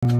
Good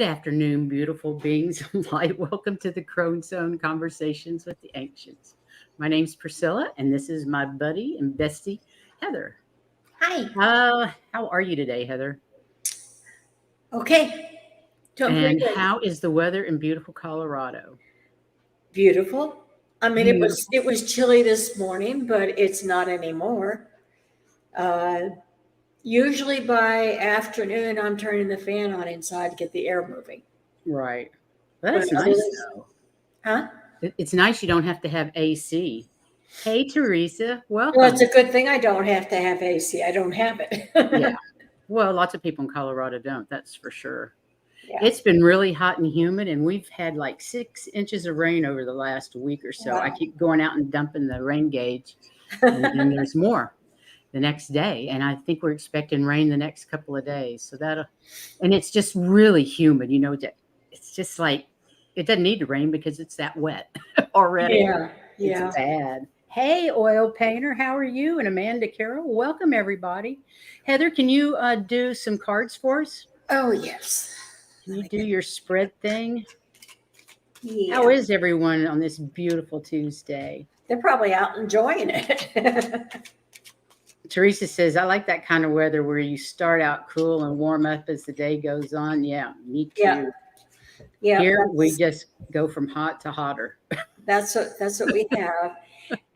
afternoon, beautiful beings of light. Welcome to the Crone Zone Conversations with the Ancients. My name's Priscilla, and this is my buddy and bestie, Heather. Hi. How are you today, Heather? Okay. And how is the weather in beautiful Colorado? Beautiful. I mean, it was chilly this morning, but it's not anymore. Usually by afternoon, I'm turning the fan on inside to get the air moving. Right. That's nice, though. Huh? It's nice you don't have to have AC. Hey, Teresa, welcome. Well, it's a good thing I don't have to have AC. I don't have it. Yeah. Well, lots of people in Colorado don't, that's for sure. Yeah. It's been really hot and humid, and we've had like 6 inches of rain over the last week or so. Wow. I keep going out and dumping the rain gauge, and then there's more the next day. And I think we're expecting rain the next couple of days. So and it's just really humid, it's just like, it doesn't need to rain because it's that wet already. Yeah. It's bad. Hey, oil painter, how are you? And Amanda Carroll, welcome everybody. Heather, can you do some cards for us? Oh, yes. Can you do your spread thing? Yeah. How is everyone on this beautiful Tuesday? They're probably out enjoying it. Teresa says, I like that kind of weather where you start out cool and warm up as the day goes on. Yeah, me too. Yeah. Here we just go from hot to hotter. That's what we have.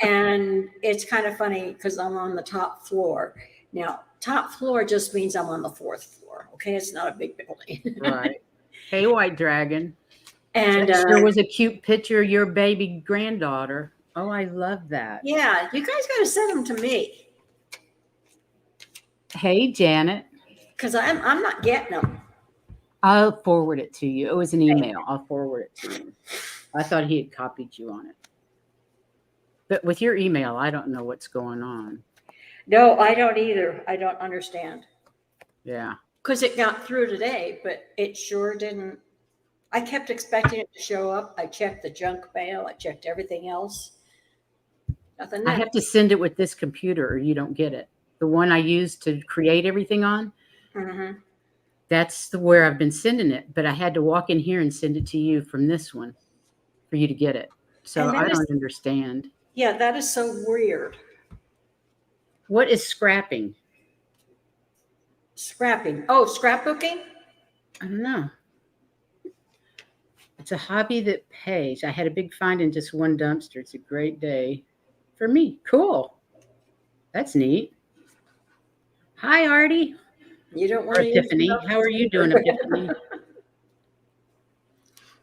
And it's kind of funny because I'm on the top floor. Now, top floor just means I'm on the 4th floor. Okay, it's not a big building. Right. Hey, White Dragon. And there was a cute picture of your baby granddaughter. Oh, I love that. Yeah, you guys got to send them to me. Hey, Janet. Because I'm not getting them. I'll forward it to you. It was an email. I'll forward it to you. I thought he had copied you on it. But with your email, I don't know what's going on. No, I don't either. I don't understand. Yeah. Because it got through today, but it sure didn't. I kept expecting it to show up. I checked the junk mail. I checked everything else. Nothing. I have to send it with this computer or you don't get it. The one I use to create everything on. Mm-hmm. That's where I've been sending it. But I had to walk in here and send it to you from this one for you to get it. So I don't understand. Yeah, that is so weird. What is scrapping? Scrapping. Oh, scrapbooking? I don't know. It's a hobby that pays. I had a big find in just one dumpster. It's a great day for me. Cool. That's neat. Hi, Artie. You don't want to Epiphany. How are you doing, Epiphany?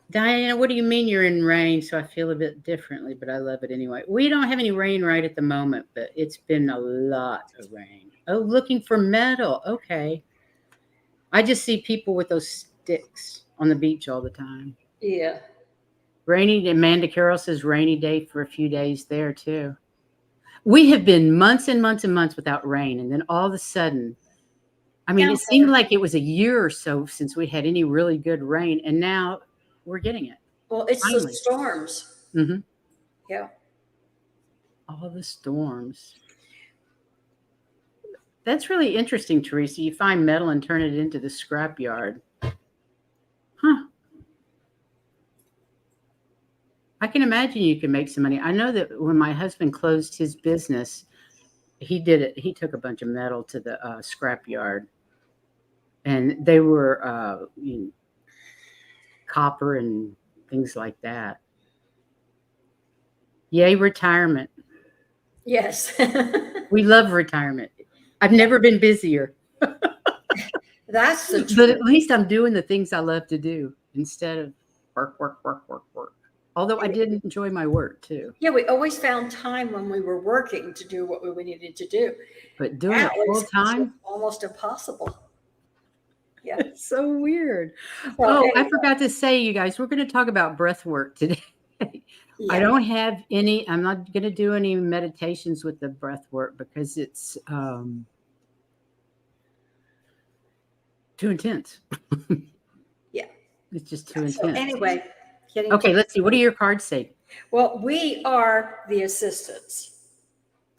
Diana, what do you mean you're in rain? So I feel a bit differently, but I love it anyway. We don't have any rain right at the moment, but it's been a lot of rain. Oh, looking for metal. Okay. I just see people with those sticks on the beach all the time. Yeah. Rainy, Amanda Carroll says rainy day for a few days there too. We have been months and months and months without rain. And then all of a sudden, I mean, it seemed like it was a year or so since we had any really good rain. And now we're getting it. Well, it's finally. The storms. Mm-hmm. Yeah. All the storms. That's really interesting, Teresa. You find metal and turn it into the scrapyard. Huh. I can imagine you can make some money. I know that when my husband closed his business, he did it. He took a bunch of metal to the scrapyard, and they were copper and things like that. Yay, retirement. Yes. We love retirement. I've never been busier. That's the truth. But at least I'm doing the things I love to do instead of work. Although I did enjoy my work too. Yeah, we always found time when we were working to do what we needed to do. But doing it full time? Almost impossible. Yeah. It's so weird. So Oh, I anyway, forgot to say, you guys, we're going to talk about breath work today. I yeah. don't have any, I'm not going to do any meditations with the breath work because it's too intense. Yeah. It's just too So intense. anyway, getting to Okay, let's see. What do your cards say? well, we are the assistants.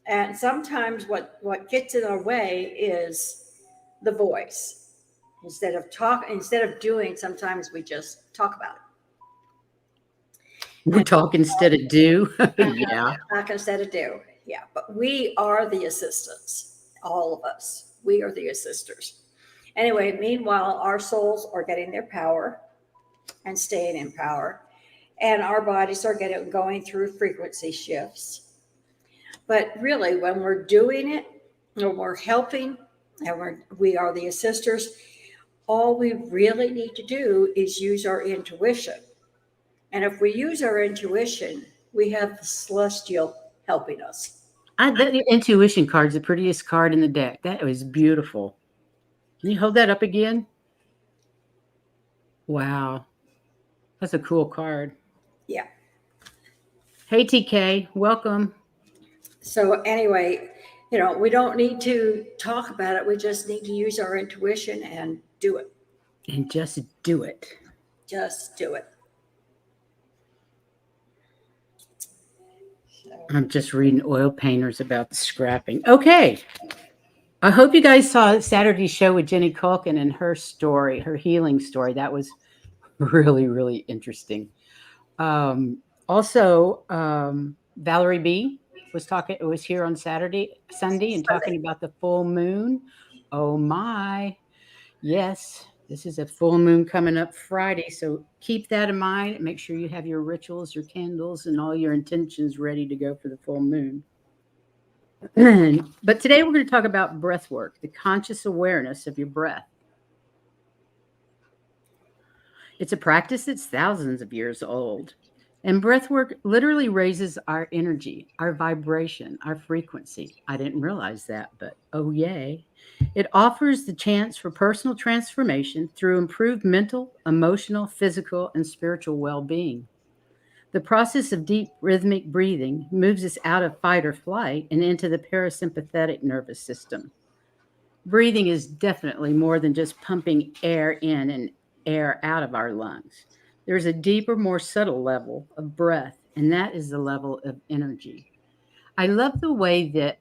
And sometimes what gets in our way is the voice. Instead of doing, sometimes we just talk about We it. talk instead of do. And Yeah. talk instead of do. Yeah. But we are the assistants. All of us. We are the assisters. Anyway, meanwhile, our souls are getting their power and staying in power. And our bodies are going through frequency shifts. But really, when we're doing it, when we're helping, and we are the assisters, all we really need to do is use our intuition. And if we use our intuition, we have the celestial helping us. That intuition card's the prettiest card in the deck. That was beautiful. Can you hold that up again? Wow. That's a cool card. Yeah. Hey, TK, welcome. So, anyway, we don't need to talk about it. We just need to use our intuition and do it. And just do it. Just do it. So, I'm just reading Oil Painters about the scrapping. Okay. I hope you guys saw Saturday's show with Jenny Culkin and her story, her healing story. That was really, really interesting. Also, Valerie B was here on Sunday, and talking about the full moon. Oh my, yes, this is a full moon coming up Friday, so keep that in mind. Make sure you have your rituals, your candles, and all your intentions ready to go for the full moon. But today we're going to talk about breath work, the conscious awareness of your breath. It's a practice that's thousands of years old. And breath work literally raises our energy, our vibration, our frequency. I didn't realize that, but oh, yay. It offers the chance for personal transformation through improved mental, emotional, physical, and spiritual well being. The process of deep rhythmic breathing moves us out of fight or flight and into the parasympathetic nervous system. Breathing is definitely more than just pumping air in and air out of our lungs. There's a deeper, more subtle level of breath, and that is the level of energy. I love the way that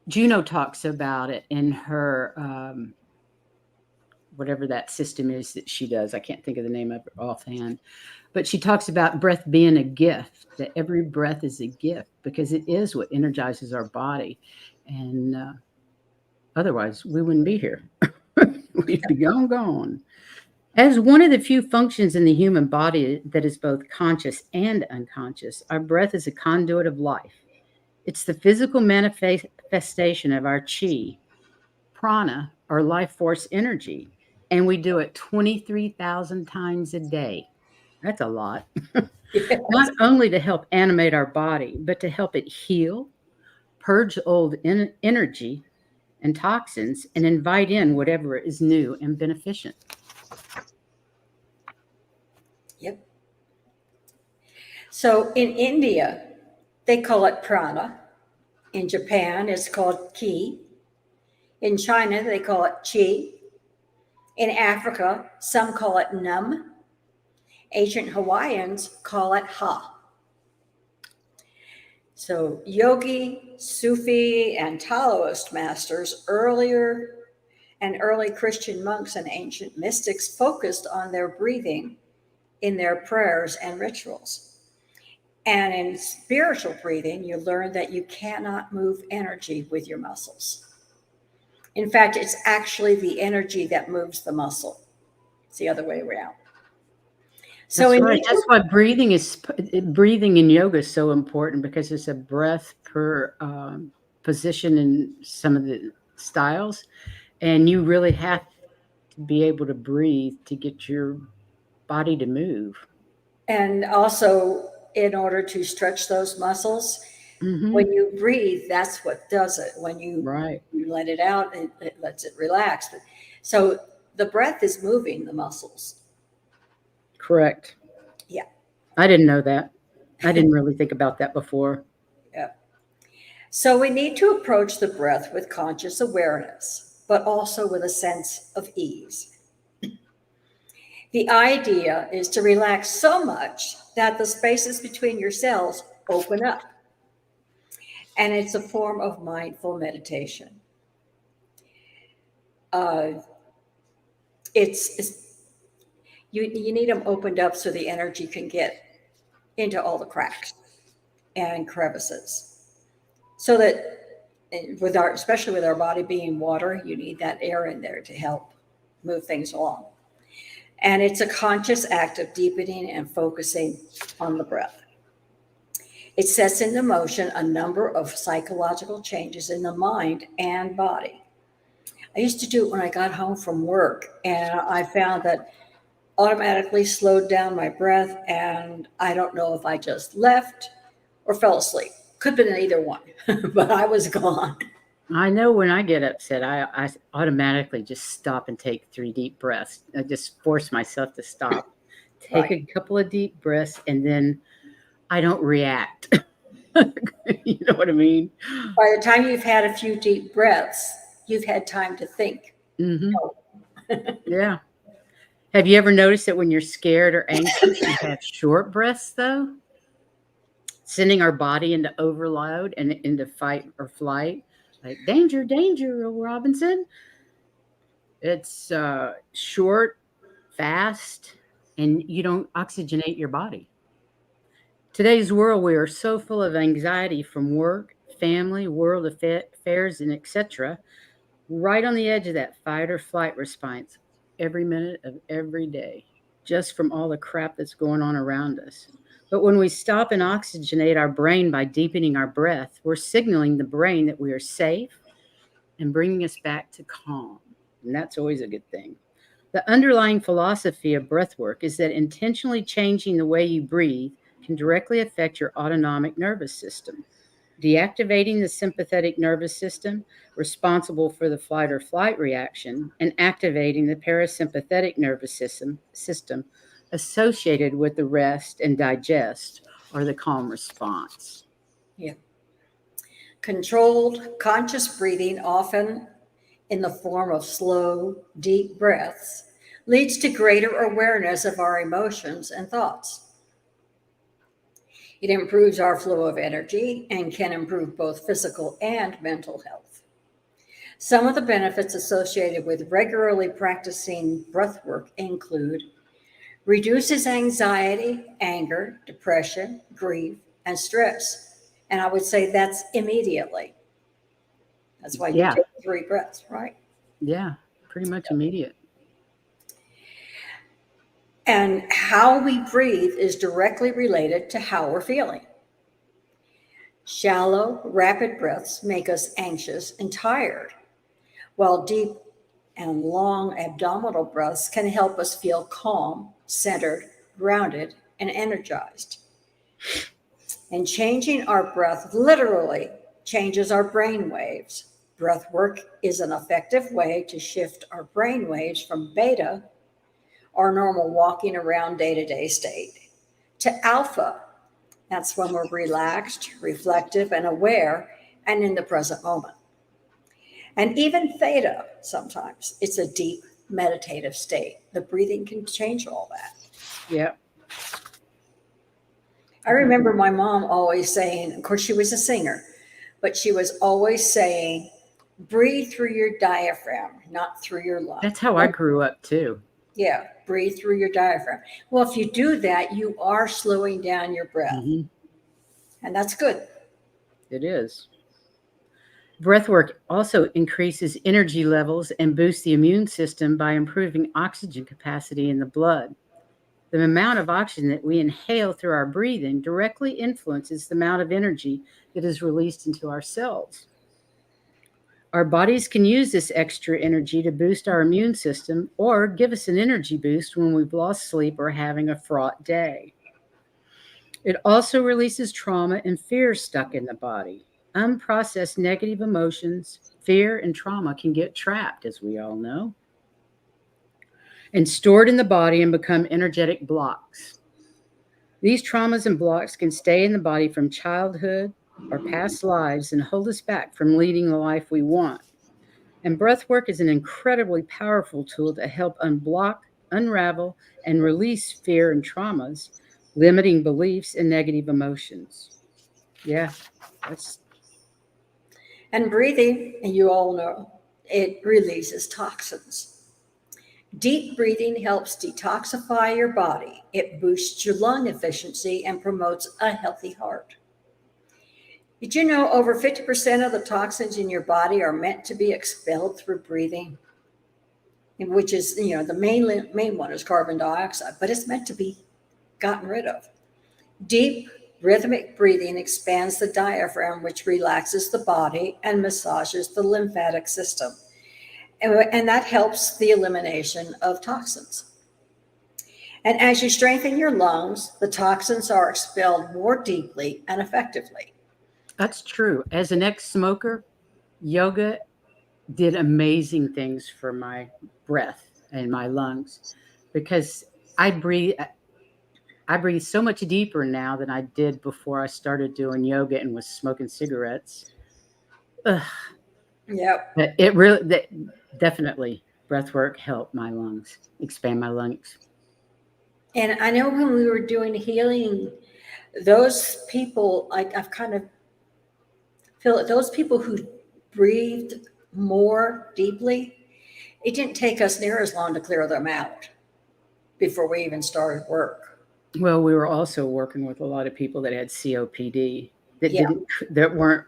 Juno talks about it in her whatever that system is that she does. I can't think of the name of it offhand, but she talks about breath being a gift, that every breath is a gift because it is what energizes our body. And otherwise, we wouldn't be here. We'd be gone. As one of the few functions in the human body that is both conscious and unconscious, our breath is a conduit of life. It's the physical manifestation of our chi, prana, or life force energy, and we do it 23,000 times a day. That's a lot. yes. Not only to help animate our body, but to help it heal, purge old energy and toxins, and invite in whatever is new and beneficent. Yep. So in India, they call it prana. In Japan, it's called ki. In China, they call it chi. In Africa, some call it num. Ancient Hawaiians call it ha. So yogi, Sufi, and Taoist masters early Christian monks and ancient mystics focused on their breathing in their prayers and rituals. And in spiritual breathing, you learn that you cannot move energy with your muscles. In fact, it's actually the energy that moves the muscle. It's the other way around. So That's right. That's why breathing in yoga is so important, because it's a breath per position in some of the styles, and you really have to be able to breathe to get your body to move. And also, in order to stretch those muscles, Mm-hmm. when you breathe, that's what does it. When you Right. let it out, it lets it relax. But So the breath is moving the muscles. Correct. Yeah. I didn't know that. I didn't really think about that before. Yeah. So we need to approach the breath with conscious awareness, but also with a sense of ease. The idea is to relax so much that the spaces between your cells open up. And it's a form of mindful meditation. Uh, it's you need them opened up so the energy can get into all the cracks and crevices. So that especially with our body being water, you need that air in there to help move things along. And it's a conscious act of deepening and focusing on the breath. It sets into motion a number of psychological changes in the mind and body. I used to do it when I got home from work, and I found that automatically slowed down my breath, and I don't know if I just left or fell asleep. Could have been either one, but I was gone. I know when I get upset, I automatically just stop and take 3 deep breaths. I just force myself to stop, take a couple of deep breaths, and then I don't react. You know what I mean? By the time you've had a few deep breaths, you've had time to think. Mm-hmm. Yeah. Have you ever noticed that when you're scared or anxious, you have short breaths, though? Sending our body into overload and into fight or flight. Like, danger, danger, Robinson. It's short, fast, and you don't oxygenate your body. Today's world, we are so full of anxiety from work, family, world affairs, and etc. Right on the edge of that fight or flight response every minute of every day, just from all the crap that's going on around us. But when we stop and oxygenate our brain by deepening our breath, we're signaling the brain that we are safe and bringing us back to calm. And that's always a good thing. The underlying philosophy of breathwork is that intentionally changing the way you breathe can directly affect your autonomic nervous system, deactivating the sympathetic nervous system responsible for the flight or flight reaction, and activating the parasympathetic nervous system associated with the rest and digest or the calm response. Yeah. Controlled, conscious breathing, often in the form of slow, deep breaths, leads to greater awareness of our emotions and thoughts. It improves our flow of energy and can improve both physical and mental health. Some of the benefits associated with regularly practicing breath work include reduces anxiety, anger, depression, grief, and stress. And I would say that's immediately. That's why you take 3 breaths, right? Yeah, pretty much immediate. And how we breathe is directly related to how we're feeling. Shallow, rapid breaths make us anxious and tired, while deep and long abdominal breaths can help us feel calm, centered, grounded, and energized. And changing our breath literally changes our brain waves. Breath work is an effective way to shift our brain waves from beta, our normal walking around day-to-day state, to alpha. That's when we're relaxed, reflective, and aware, and in the present moment. And even theta, sometimes it's a deep meditative state. The breathing can change all that. Yeah. I remember my mom always saying, of course, she was a singer, but she was always saying, breathe through your diaphragm, not through your lungs. That's how I grew up too. Yeah, breathe through your diaphragm. Well, if you do that, you are slowing down your breath. Mm-hmm. And that's good. It is. Breathwork also increases energy levels and boosts the immune system by improving oxygen capacity in the blood. The amount of oxygen that we inhale through our breathing directly influences the amount of energy that is released into our cells. Our bodies can use this extra energy to boost our immune system or give us an energy boost when we've lost sleep or having a fraught day. It also releases trauma and fear stuck in the body. Unprocessed negative emotions, fear, and trauma can get trapped, as we all know. and stored in the body and become energetic blocks. These traumas and blocks can stay in the body from childhood or past lives and hold us back from leading the life we want. And breath work is an incredibly powerful tool to help unblock, unravel, and release fear and traumas, limiting beliefs and negative emotions. Yeah, that's And breathing, and you all know, it releases toxins. Deep breathing helps detoxify your body. It boosts your lung efficiency and promotes a healthy heart. Did you know over 50% of the toxins in your body are meant to be expelled through breathing? Which is, the main one is carbon dioxide, but it's meant to be gotten rid of. Deep rhythmic breathing expands the diaphragm, which relaxes the body and massages the lymphatic system. And that helps the elimination of toxins. And as you strengthen your lungs, the toxins are expelled more deeply and effectively. that's true. As an ex-smoker, yoga did amazing things for my breath and my lungs because I breathe I breathe so much deeper now than I did before I started doing yoga and was smoking cigarettes. Ugh. Yep. But it really definitely breath work helped my lungs, expand my lungs. And I know when we were doing healing, those people, I've kind of feel that those people who breathed more deeply, it didn't take us near as long to clear them out before we even started work. Well, we were also working with a lot of people that had COPD that Yeah, didn't that weren't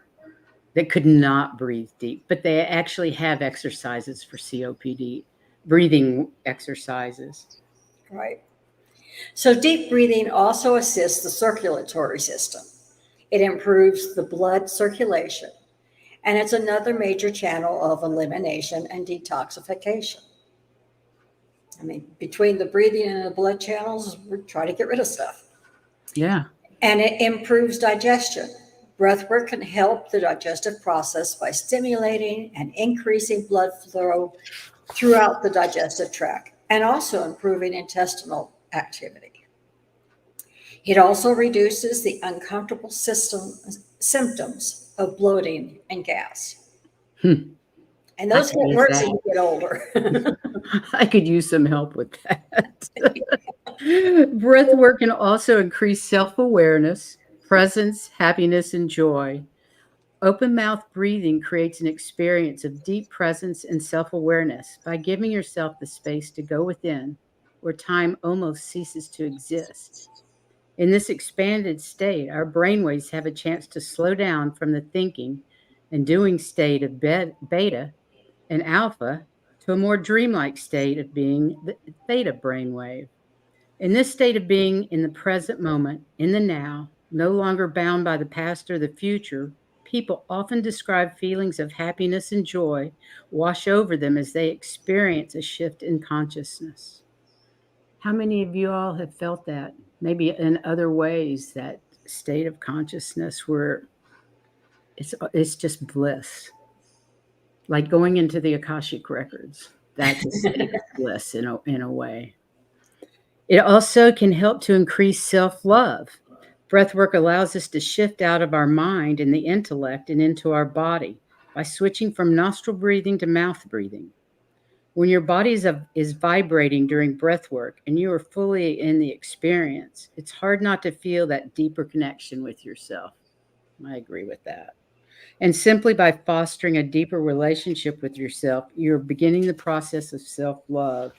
that could not breathe deep, but they actually have exercises for COPD, breathing exercises. right. So deep breathing also assists the circulatory system. It improves the blood circulation, and it's another major channel of elimination and detoxification. I mean, between the breathing and the blood channels, we're trying to get rid of stuff. Yeah. And it improves digestion. Breathwork can help the digestive process by stimulating and increasing blood flow throughout the digestive tract and also improving intestinal activity. It also reduces the uncomfortable symptoms of bloating and gas. Hmm. And I those could get use worse as that. you get older. I could use some help with that. Breath work can also increase self awareness, presence, happiness, and joy. Open mouth breathing creates an experience of deep presence and self awareness by giving yourself the space to go within, where time almost ceases to exist. In this expanded state, our brainwaves have a chance to slow down from the thinking and doing state of beta and alpha to a more dreamlike state of being the theta brainwave. In this state of being in the present moment, in the now, no longer bound by the past or the future, people often describe feelings of happiness and joy wash over them as they experience a shift in consciousness. How many of you all have felt that? Maybe in other ways, that state of consciousness where it's just bliss, like going into the Akashic records. That's a state of bliss in a way. It also can help to increase self love. Breathwork allows us to shift out of our mind and the intellect and into our body by switching from nostril breathing to mouth breathing. When your body is vibrating during breath work and you are fully in the experience, it's hard not to feel that deeper connection with yourself. I agree with that. And simply by fostering a deeper relationship with yourself, you're beginning the process of self love.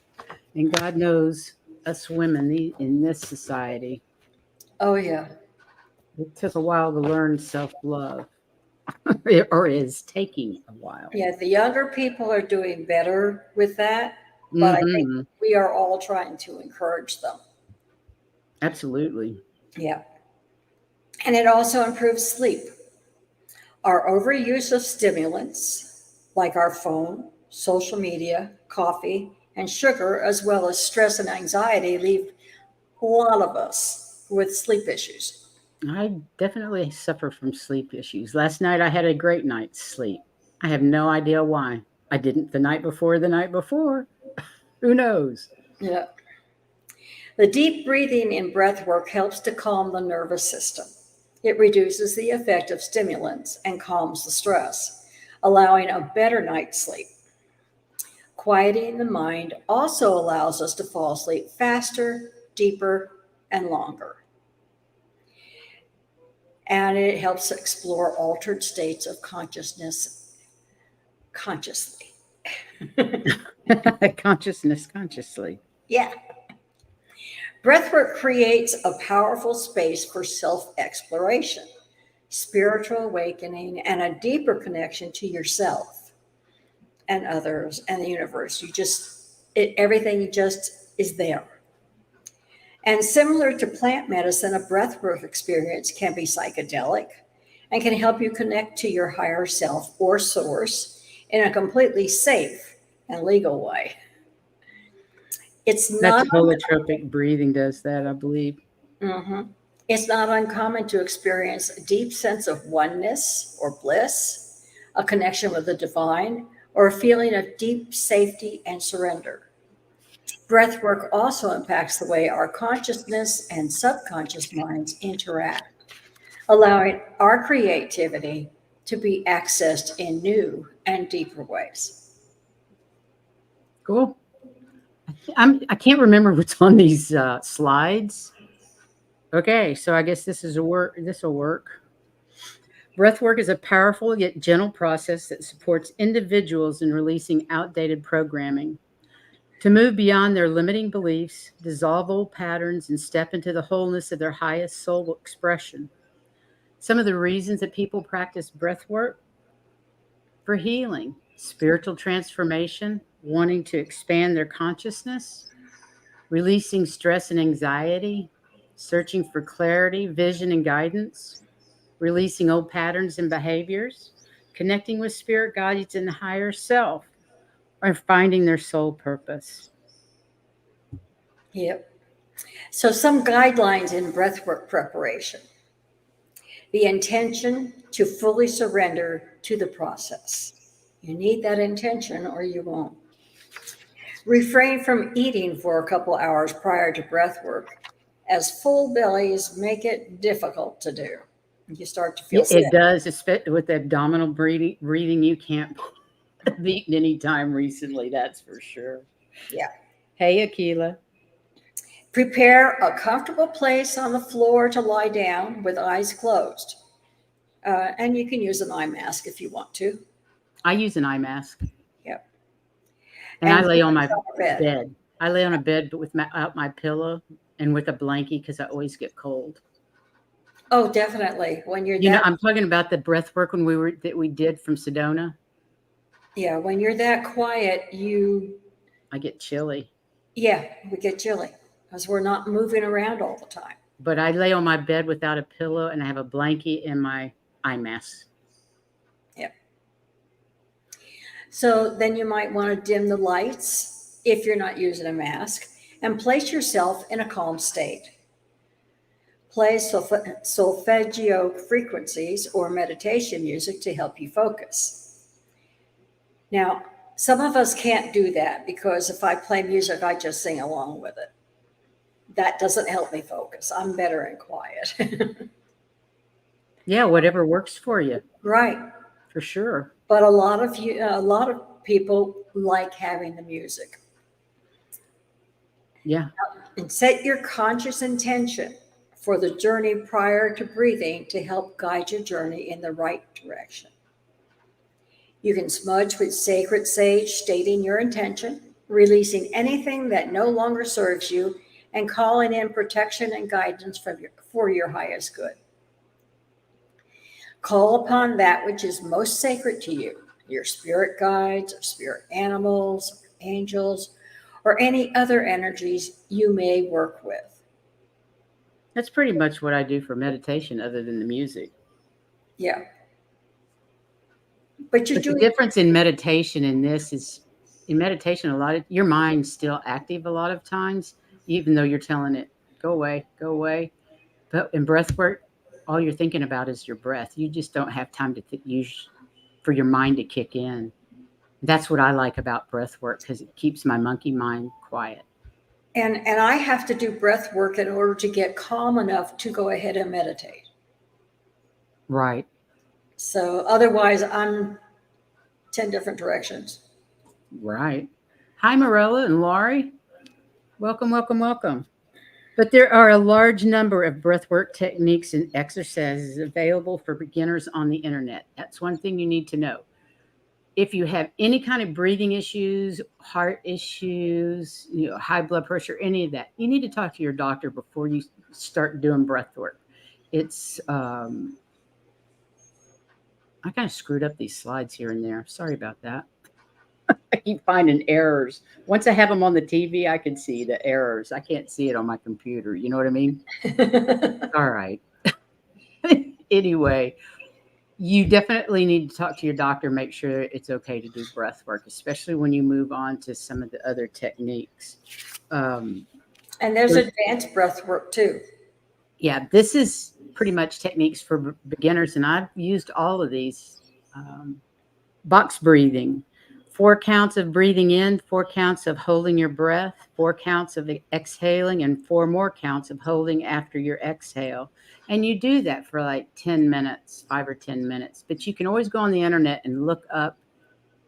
And God knows us women in this society, Oh, yeah. it took a while to learn self love, or is taking a while. Yeah, the younger people are doing better with that, but I think Hmm. we are all trying to encourage them. Absolutely. Yeah. And it also improves sleep. Our overuse of stimulants like our phone, social media, coffee, and sugar, as well as stress and anxiety, leave a lot of us with sleep issues. I definitely suffer from sleep issues. Last night I had a great night's sleep. I have no idea why. I didn't the night before. Who knows? Yeah. The deep breathing in breath work helps to calm the nervous system. It reduces the effect of stimulants and calms the stress, allowing a better night's sleep. Quieting the mind also allows us to fall asleep faster, deeper, and longer. And it helps explore altered states of consciousness consciously. Consciousness consciously. Yeah. Breathwork creates a powerful space for self exploration, spiritual awakening, and a deeper connection to yourself and others and the universe. Everything just is there. And similar to plant medicine, a breathwork experience can be psychedelic and can help you connect to your higher self or source in a completely safe and legal way. It's That's not holotropic breathing does that, I believe. Mhm. It's not uncommon to experience a deep sense of oneness or bliss, a connection with the divine, or a feeling of deep safety and surrender. Breath work also impacts the way our consciousness and subconscious minds interact, allowing our creativity to be accessed in new and deeper ways. Cool. I can't remember what's on these slides. Okay, so I guess this is a work. This will work. Breathwork is a powerful yet gentle process that supports individuals in releasing outdated programming, to move beyond their limiting beliefs, dissolve old patterns, and step into the wholeness of their highest soul expression. Some of the reasons that people practice breathwork: for healing, spiritual transformation, wanting to expand their consciousness, releasing stress and anxiety, searching for clarity, vision, and guidance, releasing old patterns and behaviors, connecting with spirit guides and the higher self, or finding their soul purpose. Yep. So, some guidelines in breathwork preparation: the intention to fully surrender to the process. You need that intention or you won't. Refrain from eating for a couple hours prior to breath work, as full bellies make it difficult to do. You start to feel sick. It does, especially with abdominal breathing. You can't have eaten any time recently, that's for sure. Yeah. Hey, Akila. Prepare a comfortable place on the floor to lie down with eyes closed. And you can use an eye mask if you want to. I use an eye mask. Yep. And I And lay on my bed. bed. I lay on a bed but without my pillow and with a blankie because I always get cold. Oh, definitely. When you're You know, that, I'm talking about the breath work when we did from Sedona. yeah, when you're that quiet, I get chilly. yeah, we get chilly because we're not moving around all the time. But I lay on my bed without a pillow and I have a blankie and my eye mask. Yep. So then you might want to dim the lights if you're not using a mask and place yourself in a calm state. Play solfeggio frequencies or meditation music to help you focus. Now, some of us can't do that because if I play music, I just sing along with it. That doesn't help me focus. I'm better in quiet. Yeah, whatever works for you, Right. for sure. But a lot of people like having the music. Yeah. And set your conscious intention for the journey prior to breathing to help guide your journey in the right direction. You can smudge with sacred sage, stating your intention, releasing anything that no longer serves you, and calling in protection and guidance for your highest good. Call upon that which is most sacred to you, your spirit guides, or spirit animals, or angels, or any other energies you may work with. That's pretty much what I do for meditation other than the music. Yeah. But you're But the doing, difference in meditation and this is, in meditation, a lot of your mind's still active a lot of times, even though you're telling it, go away, go away. But in breath work, all you're thinking about is your breath. You just don't have time to use for your mind to kick in. That's what I like about breath work because it keeps my monkey mind quiet. And I have to do breath work in order to get calm enough to go ahead and meditate. Right. So otherwise, I'm 10 different directions. Right. Hi, Morella and Laurie. Welcome, welcome, welcome. But there are a large number of breathwork techniques and exercises available for beginners on the internet. That's one thing you need to know. If you have any kind of breathing issues, heart issues, high blood pressure, any of that, you need to talk to your doctor before you start doing breath work. It's I kind of screwed up these slides here and there. Sorry about that. I keep finding errors. Once I have them on the TV, I can see the errors. I can't see it on my computer. You know what I mean? All right. Anyway, you definitely need to talk to your doctor, make sure it's okay to do breath work, especially when you move on to some of the other techniques. And there's advanced breath work too. Yeah, this is pretty much techniques for beginners, and I've used all of these. Box breathing, 4 counts of breathing in, 4 counts of holding your breath, 4 counts of exhaling, and 4 more counts of holding after your exhale. And you do that for like 10 minutes, 5 or 10 minutes. But you can always go on the internet and look up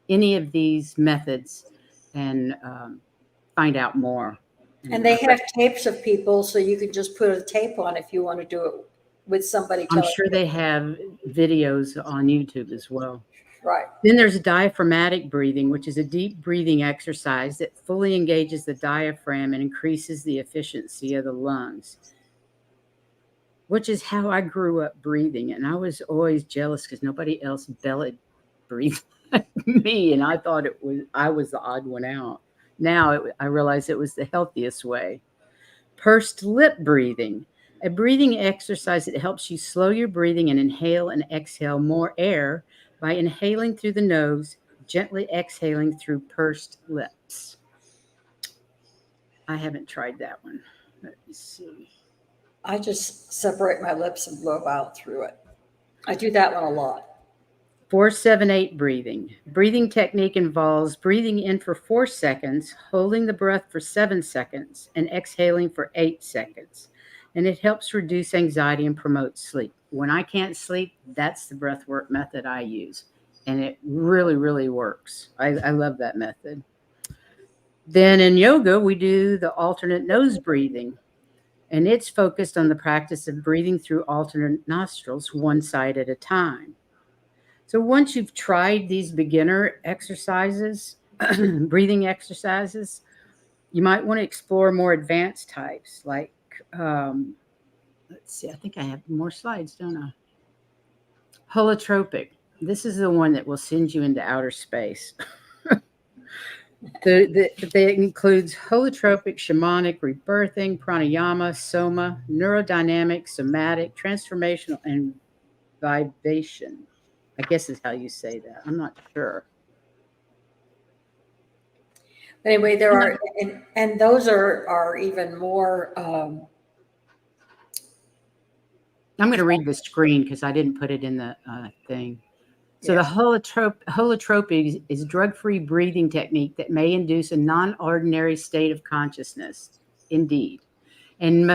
any of these methods and find out more. And they have tapes of people, so you can just put a tape on if you want to do it with somebody. I'm sure they have videos on YouTube as well. Right. Then there's diaphragmatic breathing, which is a deep breathing exercise that fully engages the diaphragm and increases the efficiency of the lungs, which is how I grew up breathing. And I was always jealous because nobody else belly breathed like me. And I thought I was the odd one out. Now I realize it was the healthiest way. Pursed lip breathing, a breathing exercise that helps you slow your breathing and inhale and exhale more air by inhaling through the nose, gently exhaling through pursed lips. I haven't tried that one. Let me see. I just separate my lips and blow out through it. I do that one a lot. 4-7-8 breathing. Breathing technique involves breathing in for 4 seconds, holding the breath for 7 seconds, and exhaling for 8 seconds. And it helps reduce anxiety and promote sleep. When I can't sleep, that's the breath work method I use. And it really, really works. I love that method. Then in yoga, we do the alternate nose breathing. And it's focused on the practice of breathing through alternate nostrils, one side at a time. So once you've tried these beginner exercises, breathing exercises, you might want to explore more advanced types like, let's see, I think I have more slides, don't I? Holotropic. This is the one that will send you into outer space. That includes holotropic, shamanic, rebirthing, pranayama, soma, neurodynamic, somatic, transformational, and vibration. I guess is how you say that. I'm not sure. Anyway, there are, and those are even more. I'm going to read the screen because I didn't put it in the thing. So Yes. the holotropic is drug-free breathing technique that may induce a non-ordinary state of consciousness, indeed, and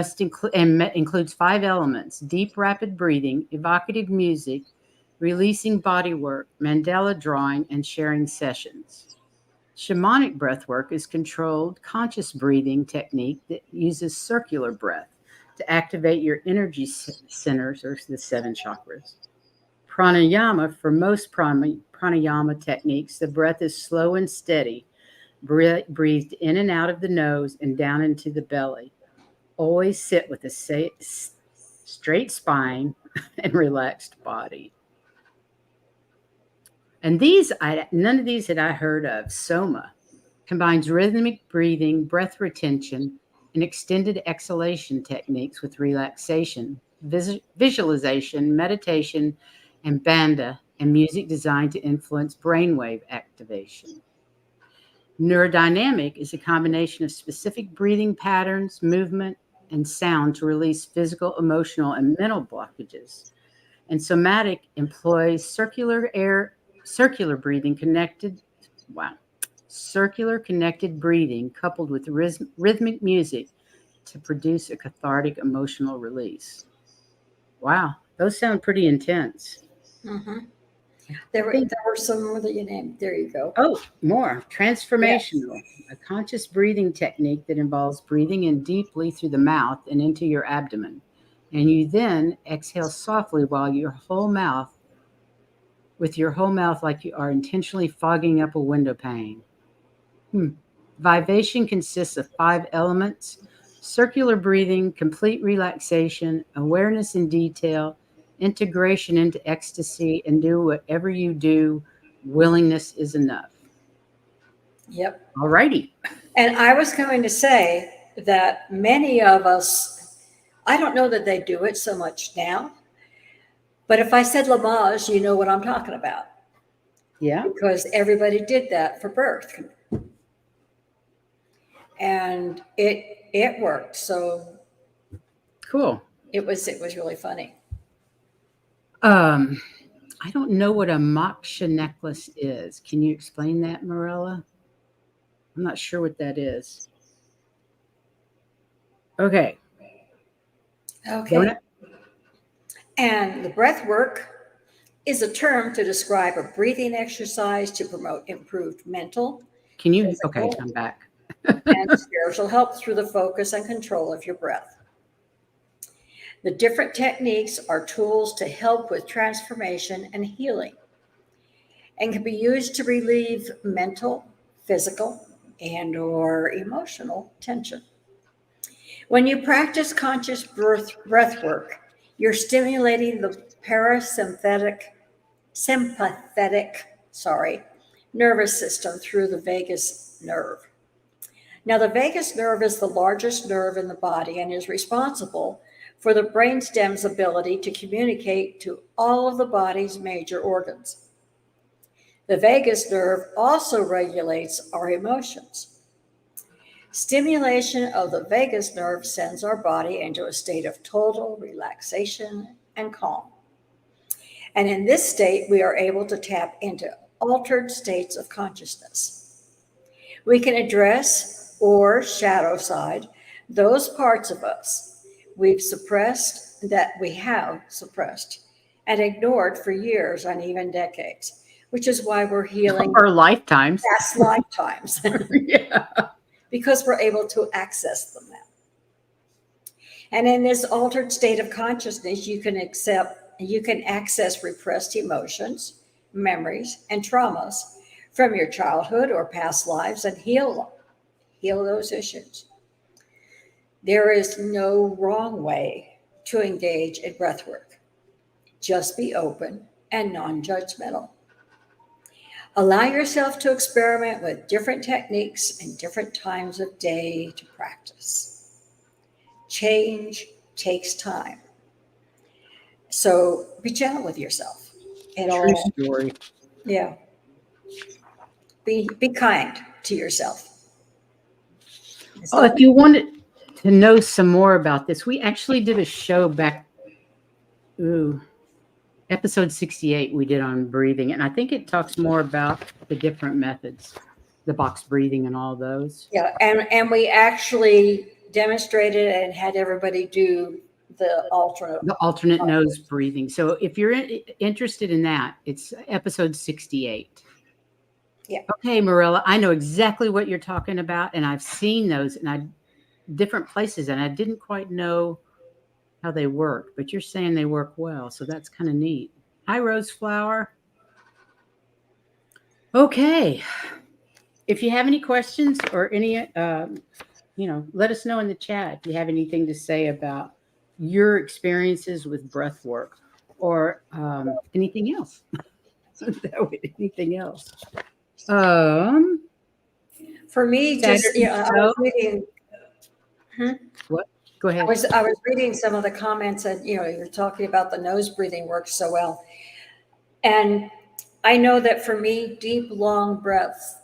includes 5 elements: deep, rapid breathing, evocative music, releasing body work, mandala drawing, and sharing sessions. Shamanic breath work is controlled, conscious breathing technique that uses circular breath to activate your energy centers, or the 7 chakras. Pranayama, for most pranayama techniques, the breath is slow and steady, breathed in and out of the nose and down into the belly. Always sit with a straight spine and relaxed body. And none of these had I heard of. Soma combines rhythmic breathing, breath retention, and extended exhalation techniques with relaxation, visualization, meditation, and bandha, and music designed to influence brainwave activation. Neurodynamic is a combination of specific breathing patterns, movement, and sound to release physical, emotional, and mental blockages. And somatic employs circular breathing circular connected breathing coupled with rhythmic music to produce a cathartic emotional release. Wow, those sound pretty intense. Mm-hmm. I There think, were some more that you named. There you go. oh, more Yes. transformational, a conscious breathing technique that involves breathing in deeply through the mouth and into your abdomen. And you then exhale softly while with your whole mouth like you are intentionally fogging up a window pane. Vivation consists of 5 elements: circular breathing, complete relaxation, awareness in detail, integration into ecstasy, and do whatever you do, willingness is enough. Yep. All righty. And I was going to say that many of us, I don't know that they do it so much now, but if I said Lamaze, you know what I'm talking about, Yeah. because everybody did that for birth, and it worked. So Cool. it was really funny. Um, I don't know what a moksha necklace is. Can you explain that, Morella? I'm not sure what that is. Okay. Don't Okay. it? And the breath work is a term to describe a breathing exercise to promote improved mental, Can you? Okay, physical, I'm back. and spiritual health through the focus and control of your breath. The different techniques are tools to help with transformation and healing and can be used to relieve mental, physical, and or emotional tension. When you practice conscious breath work, you're stimulating the sympathetic nervous system through the vagus nerve. Now, the vagus nerve is the largest nerve in the body and is responsible for the brainstem's ability to communicate to all of the body's major organs. The vagus nerve also regulates our emotions. Stimulation of the vagus nerve sends our body into a state of total relaxation and calm. And in this state, we are able to tap into altered states of consciousness. We can address or shadow side those parts of us we have suppressed and ignored for years and even decades, which is why we're healing Or lifetimes. past lifetimes Yeah. because we're able to access them now. And in this altered state of consciousness, you can access repressed emotions, memories, and traumas from your childhood or past lives and heal those issues. There is no wrong way to engage in breath work. Just be open and non-judgmental. Allow yourself to experiment with different techniques and different times of day to practice. Change takes time. So be gentle with yourself. True story. Yeah. Be kind to yourself. Oh, if you wanted to know some more about this, we actually did a show back, episode 68 we did on breathing. And I think it talks more about the different methods, the box breathing and all those. Yeah, and we actually demonstrated and had everybody do the alternate nose breathing. So if you're interested in that, it's episode 68. Yeah. Okay, Marilla, I know exactly what you're talking about, and I've seen those in different places, and I didn't quite know how they work, but you're saying they work well, so that's kind of neat. Hi, Roseflower. Okay. If you have any questions or any, let us know in the chat if you have anything to say about your experiences with breath work or anything else. Anything else. For me, just I was reading. What? Go ahead. I was reading some of the comments, and you're talking about the nose breathing works so well, and I know that for me, deep, long breaths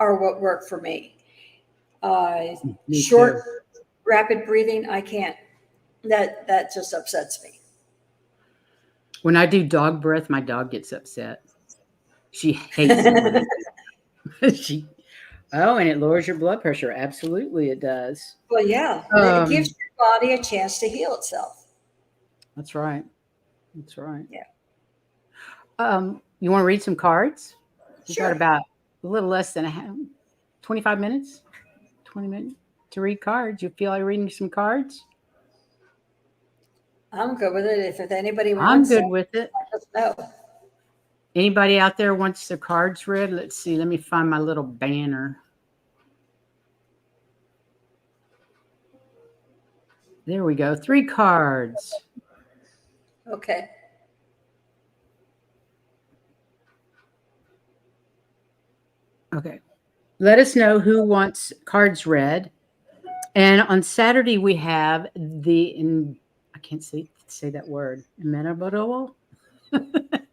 are what work for me. Me Short, too. rapid breathing, I can't. That just upsets me. When I do dog breath, my dog gets upset. She hates it. Oh, and it lowers your blood pressure. Absolutely, it does. Well, yeah, it gives your body a chance to heal itself. That's right. That's right. Yeah. You want to read some cards? We've got Sure. about a little less than 25 minutes, 20 minutes to read cards. You feel like reading some cards? I'm good with it. If anybody I'm wants good some, with it. let us know. Anybody out there wants their cards read? Let's see. Let me find my little banner. There we go. 3 cards. Okay. Okay. Let us know who wants cards read. And on Saturday we have I can't say that word. Inimitable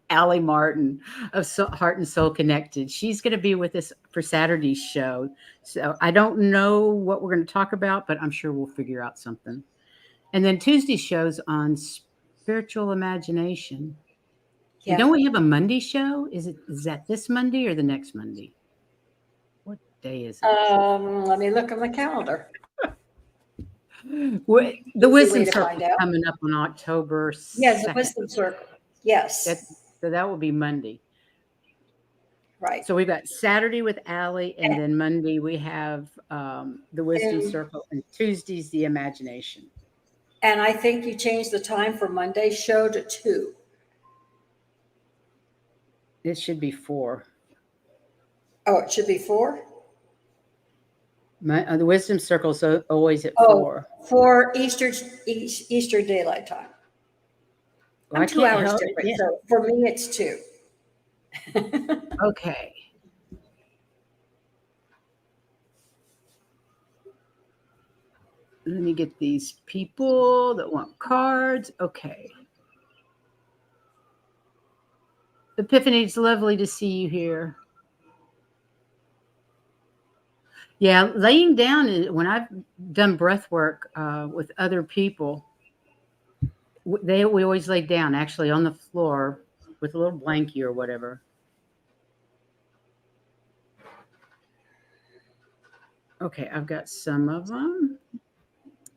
Allie Martin of Heart and Soul Connected. She's going to be with us for Saturday's show. So I don't know what we're going to talk about, but I'm sure we'll figure out something. And then Tuesday shows on spiritual imagination. Yeah. And don't we have a Monday show? Is that this Monday or the next Monday? What day is it? Let me look at my calendar. The Wisdom Circle coming up on October 2nd. Yes, the Wisdom Circle. Yes. So that will be Monday. Right. So we've got Saturday with Allie, and then Monday we have the Wisdom Circle, and Tuesday's the Imagination. And I think you changed the time for Monday's show to 2. It should be 4. Oh, it should be 4? The Wisdom Circle's always at 4. 4 Eastern Daylight Time. Well, I'm 2 hours different, yeah. so for me it's 2. Okay. Let me get these people that want cards. Okay. Epiphany, it's lovely to see you here. Yeah, laying down, when I've done breath work with other people, we always lay down, actually on the floor with a little blankie or whatever. Okay, I've got some of them.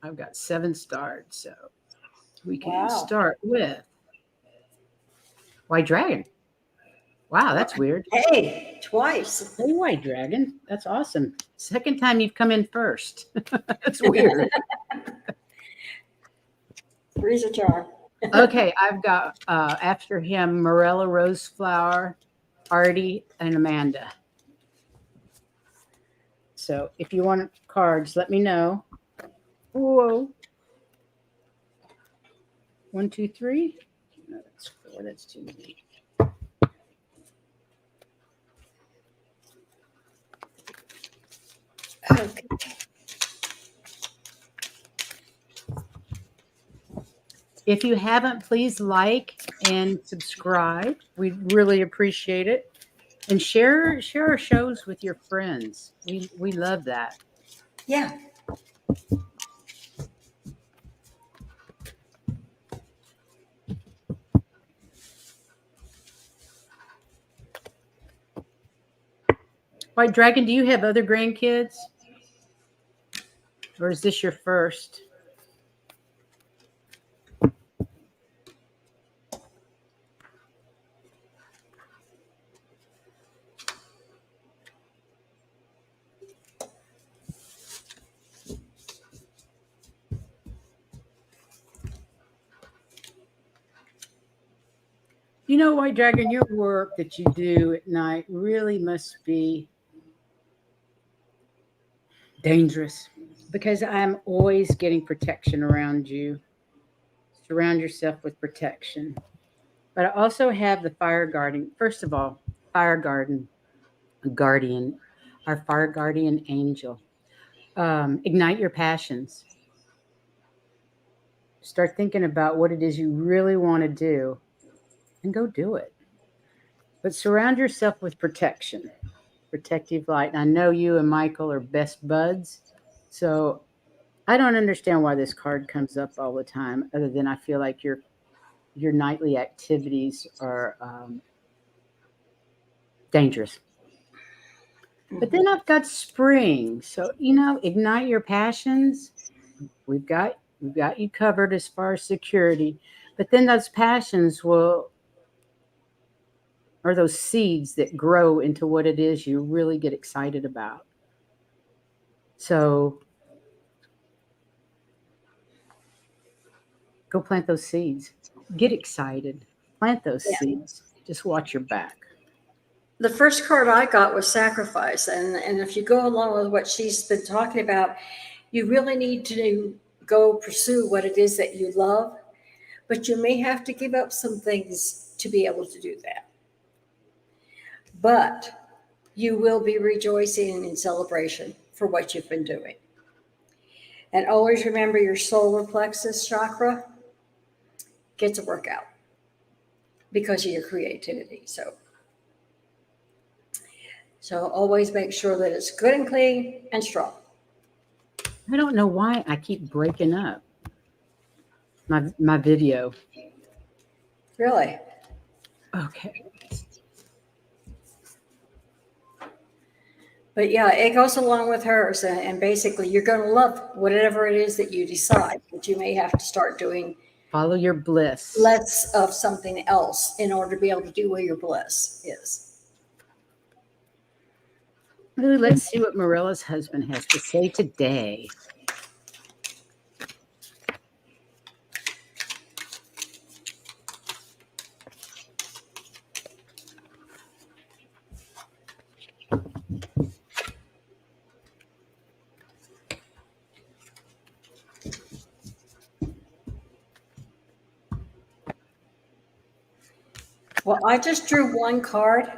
I've got 7 stars, so we can start with White Dragon. Wow, that's weird. Hey, twice. Hey, White Dragon. That's awesome. Second time you've come in first. That's weird. 3's a charm. Okay, I've got after him Morella Roseflower, Artie, and Amanda. So if you want cards, let me know. Whoa. 1, 2, 3. No, that's 4. That's too many. Okay. If you haven't, please like and subscribe. We'd really appreciate it. And share our shows with your friends. We love that. Yeah. White Dragon, do you have other grandkids? Or is this your first? You know, White Dragon, your work that you do at night really must be dangerous, because I'm always getting protection around you. Surround yourself with protection. But I also have the fire guardian. First of all, fire guardian, our fire guardian angel. Ignite your passions. Start thinking about what it is you really want to do and go do it. But surround yourself with protection, protective light. And I know you and Michael are best buds. So I don't understand why this card comes up all the time, other than I feel like your nightly activities are dangerous. But then I've got spring. So, ignite your passions. We've got you covered as far as security. But then those passions are those seeds that grow into what it is you really get excited about. So go plant those seeds. Get excited. Plant those Yeah. seeds. Just watch your back. The first card I got was sacrifice. And if you go along with what she's been talking about, you really need to go pursue what it is that you love, but you may have to give up some things to be able to do that. But you will be rejoicing in celebration for what you've been doing. And always remember your solar plexus chakra gets a workout because of your creativity. So always make sure that it's good and clean and strong. I don't know why I keep breaking up my video. Really. Okay. But yeah, it goes along with hers. And basically, you're going to love whatever it is that you decide, but you may have to start doing Follow your bliss. less of something else in order to be able to do where your bliss is. Ooh, let's see what Marilla's husband has to say today. Well, I just drew one card,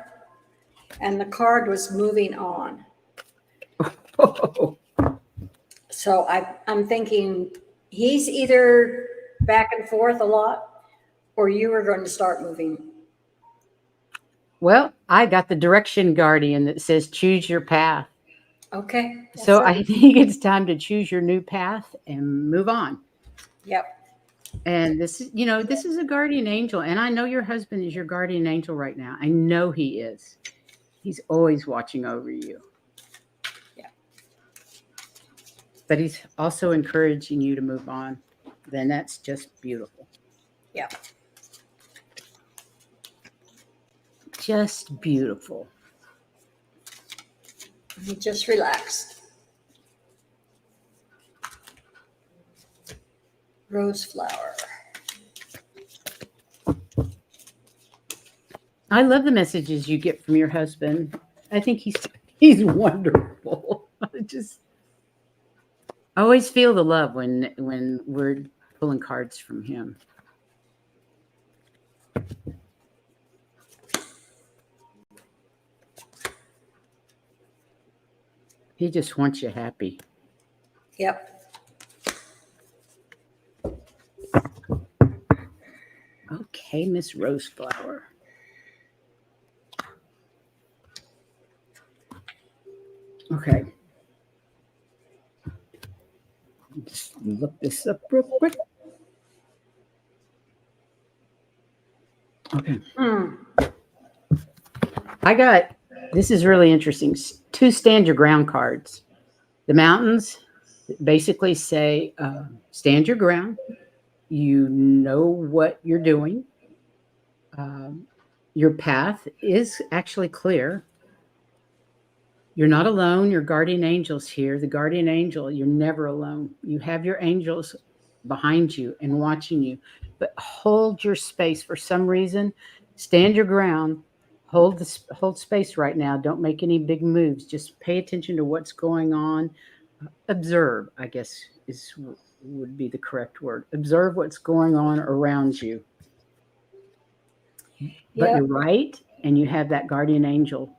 and the card was moving on. So I'm thinking he's either back and forth a lot, or you are going to start moving. Well, I got the direction guardian that says choose your path. Okay. So I think it's time to choose your new path and move on. Yep. And this is a guardian angel. And I know your husband is your guardian angel right now. I know he is. He's always watching over you. Yeah. But he's also encouraging you to move on. Then that's just beautiful. Yeah. Just beautiful. Just relax. Rose flower. I love the messages you get from your husband. I think he's wonderful. I always feel the love when we're pulling cards from him. He just wants you happy. Yep. Okay, Miss Roseflower. Okay. Just look this up real quick. Okay. This is really interesting. 2 stand your ground cards. The mountains basically say, stand your ground. You know what you're doing. Your path is actually clear. You're not alone. Your guardian angel's here. The guardian angel, you're never alone. You have your angels behind you and watching you. But hold your space for some reason. Stand your ground. Hold space right now. Don't make any big moves. Just pay attention to what's going on. Observe, I guess, would be the correct word. Observe what's going on around you. But you're right, and you have that guardian angel.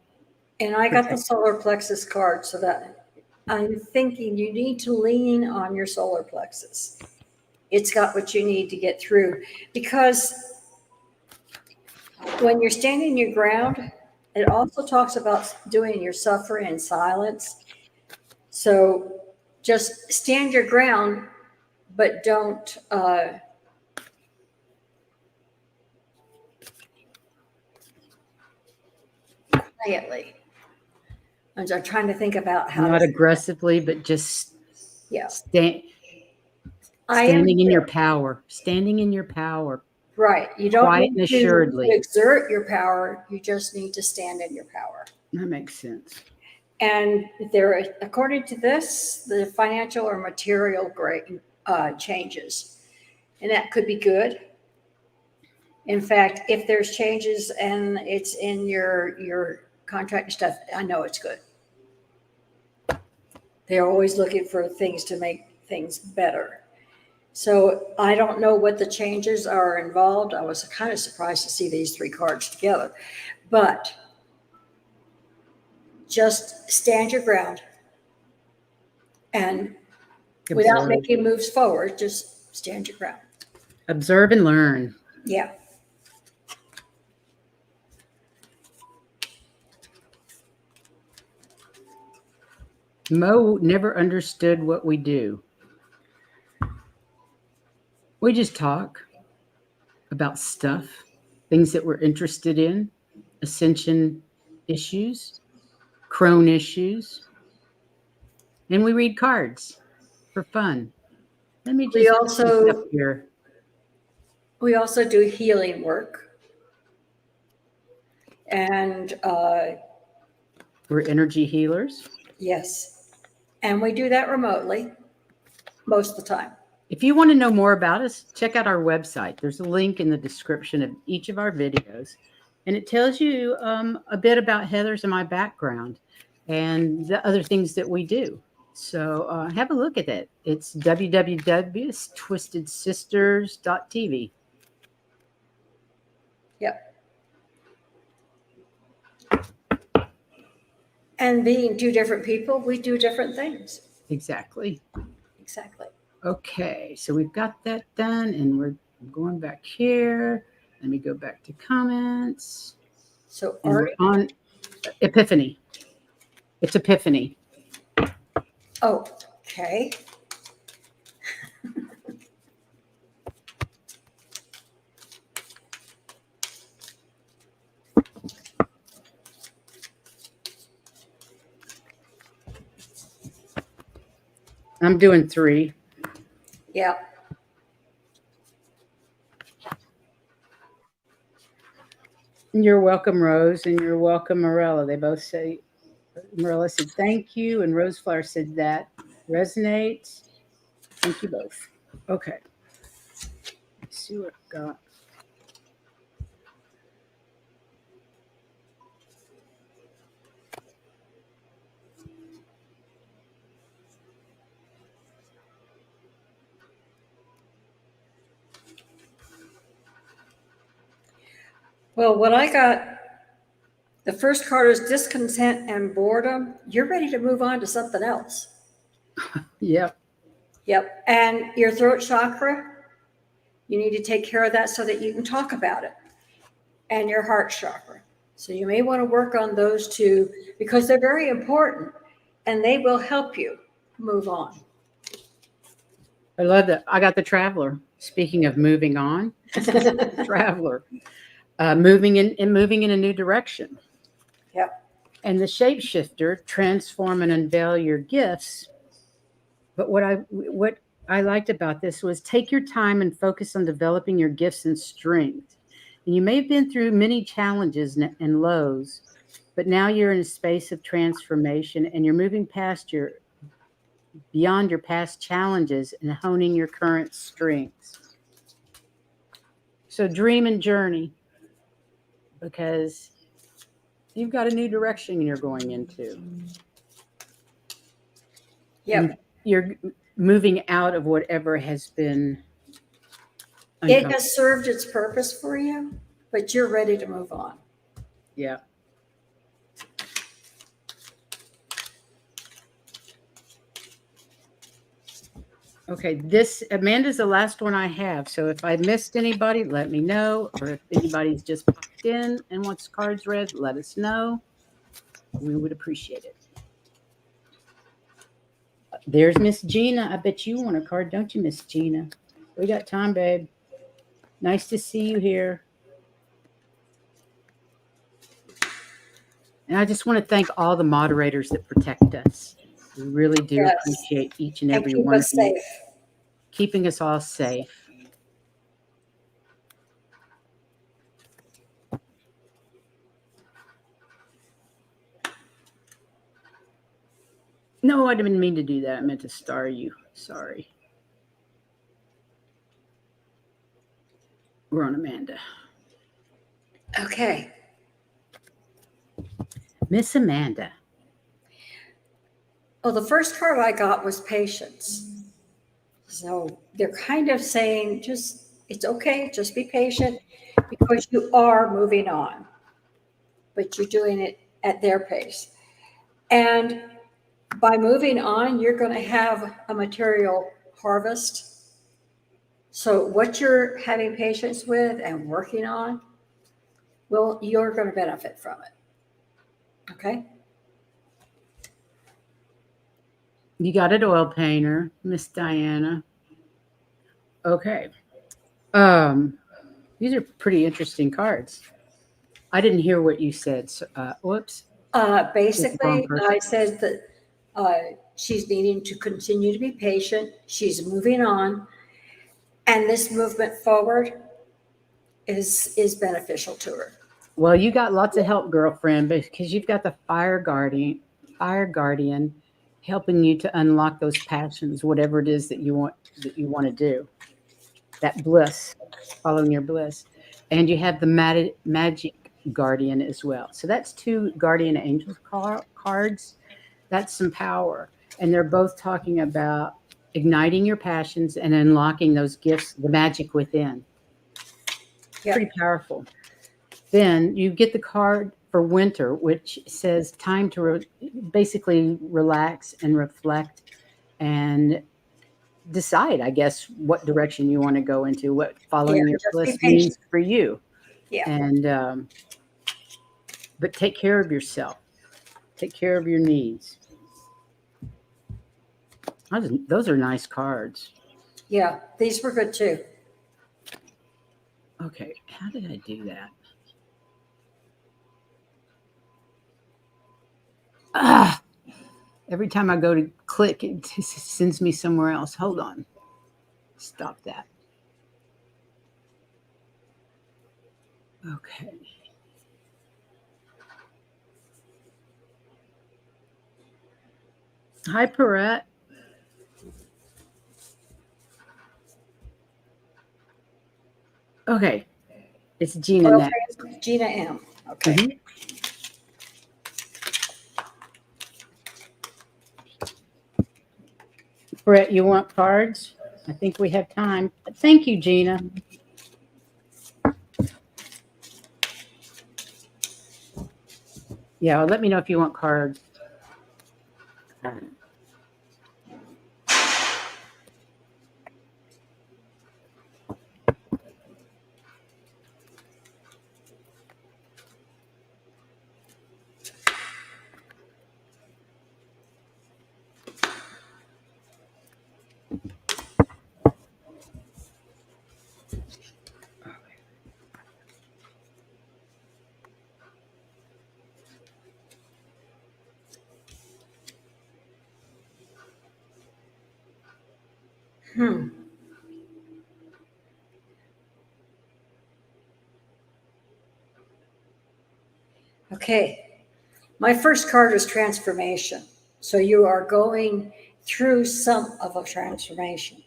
And I got the solar plexus card, so that I'm thinking you need to lean on your solar plexus. It's got what you need to get through, because when you're standing your ground, it also talks about doing your suffering in silence. So just stand your ground, but don't quietly. I'm trying to think about how Not to, aggressively, but just yeah. standing in your power. Standing in your power. Right. You don't Quiet need and to assuredly. exert your power. You just need to stand in your power. That makes sense. And there, according to this, the financial or material changes, and that could be good. In fact, if there's changes and it's in your contract and stuff, I know it's good. They're always looking for things to make things better. So I don't know what the changes are involved. I was kind of surprised to see these 3 cards together, but just stand your ground and without making moves forward, just stand your ground. Observe and learn. Yeah. Mo never understood what we do. We just talk about stuff, things that we're interested in, ascension issues, Crone issues, and we read cards for fun. Let me just up here. We also do healing work, and we're energy healers. Yes, and we do that remotely most of the time. If you want to know more about us, check out our website. There's a link in the description of each of our videos, and it tells you a bit about Heather's and my background and the other things that we do. So have a look at it. It's www.twistedsisters.tv. Yep. And being 2 different people, we do different things. Exactly. Exactly. Okay, so we've got that done, and we're going back here. Let me go back to comments. So we're on Epiphany. It's Epiphany. Oh, okay. I'm doing 3. Yeah. You're welcome, Rose, and you're welcome, Morella. They both say, Morella said, thank you, and Roseflower said that resonates. Thank you both. Okay. Let's see what I've got. Well, what I got, the first card is discontent and boredom. You're ready to move on to something else. Yep. Yep. And your throat chakra, you need to take care of that so that you can talk about it. And your heart chakra. So you may want to work on those 2 because they're very important and they will help you move on. I love that. I got the Traveler. Speaking of moving on, Traveler. Moving in a new direction. Yep. And the Shapeshifter, transform and unveil your gifts. But what I liked about this was take your time and focus on developing your gifts and strength. And you may have been through many challenges and lows, but now you're in a space of transformation and you're moving beyond your past challenges and honing your current strengths. So dream and journey, because you've got a new direction you're going into. Yep. You're moving out of whatever has been. It has served its purpose for you, but you're ready to move on. Yeah. Okay, Amanda's the last one I have. So if I missed anybody, let me know. Or if anybody's just popped in and wants cards read, let us know. We would appreciate it. There's Miss Gina. I bet you want a card, don't you, Miss Gina? We got time, babe. Nice to see you here. And I just want to thank all the moderators that protect us. We really do Yes. appreciate each and And every keep one of us you, safe. keeping us all safe. No, I didn't mean to do that. I meant to star you. Sorry. We're on Amanda. Okay. Miss Amanda. Well, the first card I got was patience. So they're kind of saying, just, it's okay, just be patient because you are moving on, but you're doing it at their pace. And by moving on, you're going to have a material harvest. So what you're having patience with and working on, well, you're going to benefit from it. Okay. You got an oil painter, Miss Diana. Okay. These are pretty interesting cards. I didn't hear what you said. So, whoops. With the wrong Basically, person. I said that she's needing to continue to be patient. She's moving on, and this movement forward is beneficial to her. Well, you got lots of help, girlfriend, because you've got the fire guardian helping you to unlock those passions, whatever it is that you want to do. That bliss, following your bliss. And you have the magic guardian as well. So that's two guardian angels cards. That's some power. And they're both talking about igniting your passions and unlocking those gifts, the magic within. Yep. Pretty powerful. Then you get the card for winter, which says time to basically relax and reflect and decide, I guess, what direction you want to go into, what following your Just be bliss patient. means for you. Yeah. And but take care of yourself. Take care of your needs. Those are nice cards. Yeah. These were good too. Okay, how did I do that? Ah, every time I go to click, it sends me somewhere else. Hold on. Stop that. Okay. Hi, Perrette. Okay. It's Gina Oil next. painting, Gina M. Okay. Mhm. Brett, you want cards? I think we have time. Thank you, Gina. Yeah, let me know if you want cards. Hmm. Okay. My first card is transformation. So you are going through some of a transformation.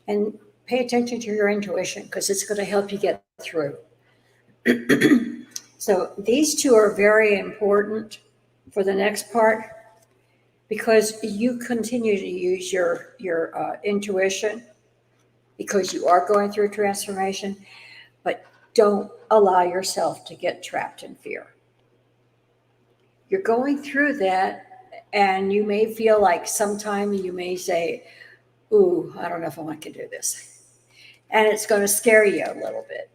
And pay attention to your intuition because it's going to help you get through. So these two are very important for the next part because you continue to use your intuition because you are going through a transformation, but don't allow yourself to get trapped in fear. You're going through that, and you may feel like sometime you may say, ooh, I don't know if I can do this. And it's going to scare you a little bit.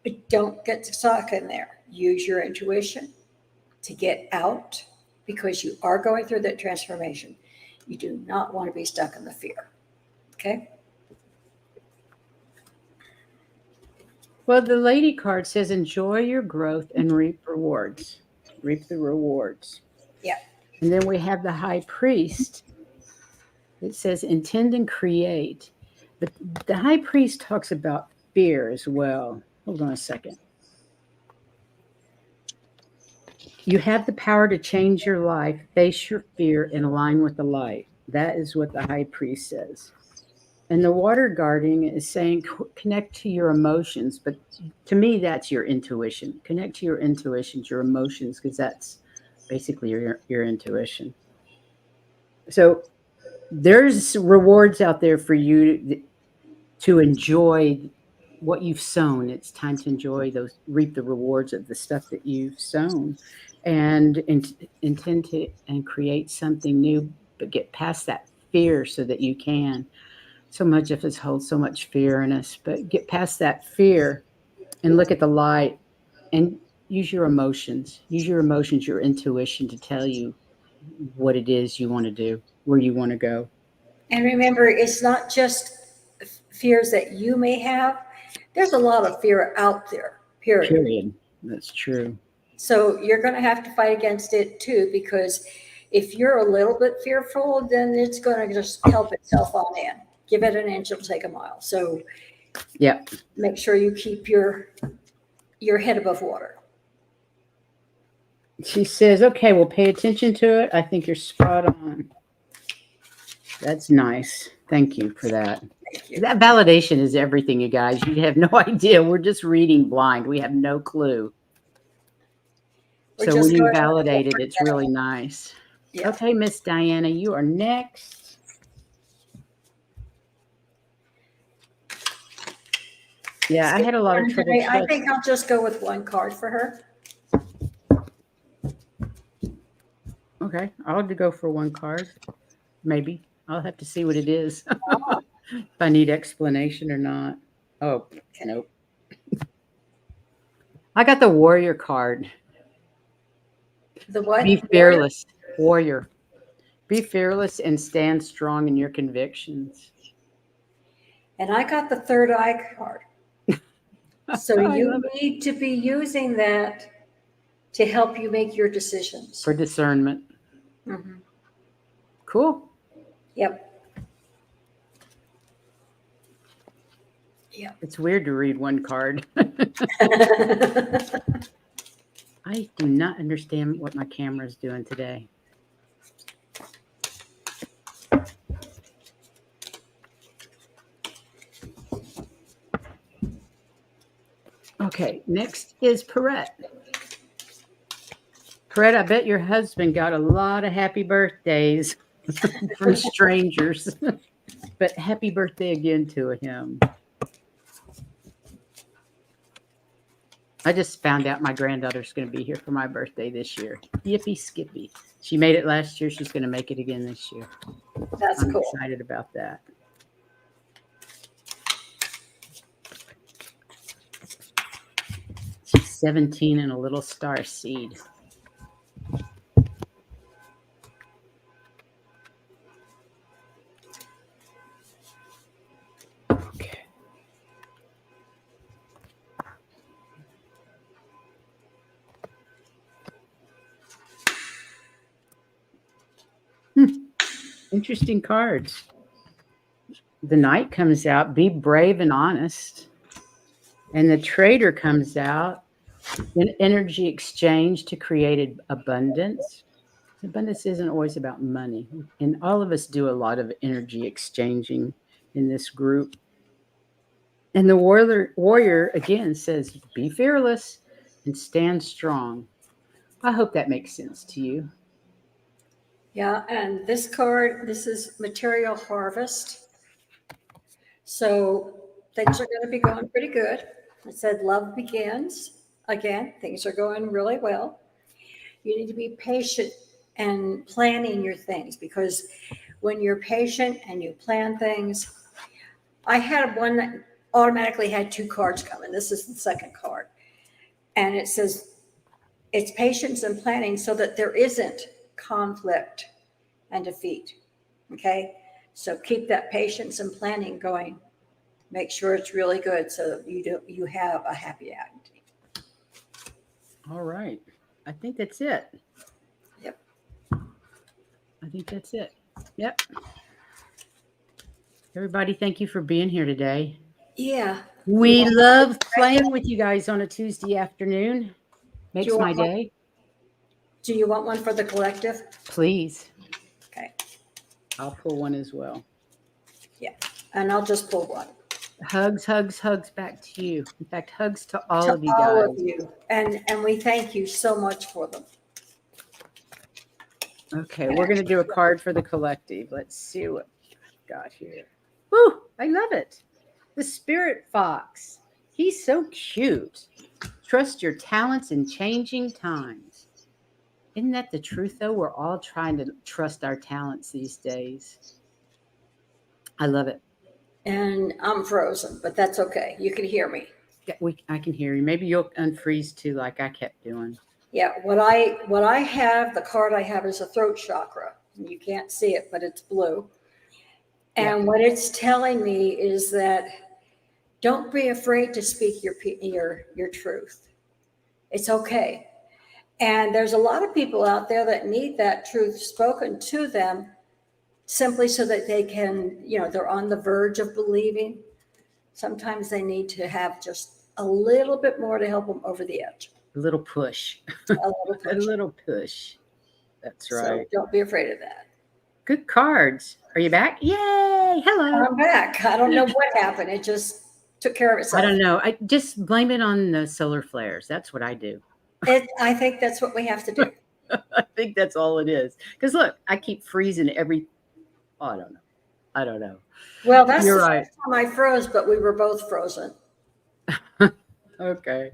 But don't get stuck in there. Use your intuition to get out because you are going through that transformation. You do not want to be stuck in the fear. Okay? Well, the lady card says enjoy your growth and reap rewards. reap the rewards. Yeah. And then we have the high priest. It says intend and create. But the high priest talks about fear as well. Hold on a second. You have the power to change your life, face your fear, and align with the light. That is what the high priest says. And the water guarding is saying connect to your emotions. But to me, that's your intuition. Connect to your intuitions, your emotions, because that's basically your intuition. So there's rewards out there for you to enjoy what you've sown. It's time to enjoy those, reap the rewards of the stuff that you've sown, and intend to and create something new, but get past that fear so that you can. So much of us hold so much fear in us, but get past that fear and look at the light and use your emotions. Use your emotions, your intuition to tell you what it is you want to do, where you want to go. And remember, it's not just fears that you may have. There's a lot of fear out there, period. Period. That's true. So you're going to have to fight against it too, because if you're a little bit fearful, then it's going to just help itself on in. Give it an inch, it'll take a mile. So Yeah. make sure you keep your head above water. She says, okay, well, pay attention to it. I think you're spot on. That's nice. Thank you for that. Thank you. That validation is everything, you guys. You have no idea. We're just reading blind. We have no clue. We're So just when you going validate over it, it's it. really nice. Yeah. Okay, Miss Diana, you are next. Yeah, I had a lot of trouble. I think I'll just go with one card for her. Okay, I'll have to go for one card. Maybe. I'll have to see what it is. If I need explanation or not. Oh, nope. I got the warrior card. The what? Be fearless, warrior. Be fearless and stand strong in your convictions. And I got the third eye card. So I you love it. need to be using that to help you make your decisions. For discernment. Mm-hmm. Cool. Yep. Yep. It's weird to read one card. I do not understand what my camera is doing today. Okay, next is Perrette. Perrette, I bet your husband got a lot of happy birthdays from strangers. But happy birthday again to him. I just found out my granddaughter's going to be here for my birthday this year. Yippee skippy. She made it last year. She's going to make it again this year. That's I'm cool. excited about that. She's 17 and a little star seed. Okay. Interesting cards. The Knight comes out, be brave and honest. And the Trader comes out, an energy exchange to create abundance. Abundance isn't always about money. And all of us do a lot of energy exchanging in this group. And the warrior again says, be fearless and stand strong. I hope that makes sense to you. Yeah, and this card, this is material harvest. So things are going to be going pretty good. It said love begins. Again, things are going really well. You need to be patient and planning your things, because when you're patient and you plan things, I had one that automatically had two cards come, and this is the second card. And it says it's patience and planning so that there isn't conflict and defeat. Okay, so keep that patience and planning going. Make sure it's really good so that you have a happy ending. All right. I think that's it. Yep. I think that's it. Yep. Everybody, thank you for being here today. Yeah. We love playing with you guys on a Tuesday afternoon. Makes my day. Do you want one for the collective? Please. Okay. I'll pull one as well. Yeah. And I'll just pull one. Hugs, hugs, hugs back to you. In fact, hugs to all To of you all guys. of you. And we thank you so much for them. Okay, we're going to do a card for the collective. Let's see what I've got here. Woo, I love it. The Spirit Fox. He's so cute. Trust your talents in changing times. Isn't that the truth, though? We're all trying to trust our talents these days. I love it. And I'm frozen, but that's okay. You can hear me. Yeah, I can hear you. Maybe you'll unfreeze too, like I kept doing. Yeah, what I have, the card I have is a throat chakra. You can't see it, but it's blue. And what it's telling me is that don't be afraid to speak your truth. It's okay. And there's a lot of people out there that need that truth spoken to them simply so that they can, they're on the verge of believing. Sometimes they need to have just a little bit more to help them over the edge. A little push. A little push. A little push. That's right. So don't be afraid of that. Good cards. Are you back? Yay! Hello. I'm back. I don't know what happened. It just took care of itself. I don't know. I just blame it on the solar flares. That's what I do. I think that's what we have to do. I think that's all it is. Because look, I keep freezing every. Oh, I don't know. Well, that's You're the right. first time I froze, but we were both frozen. Okay.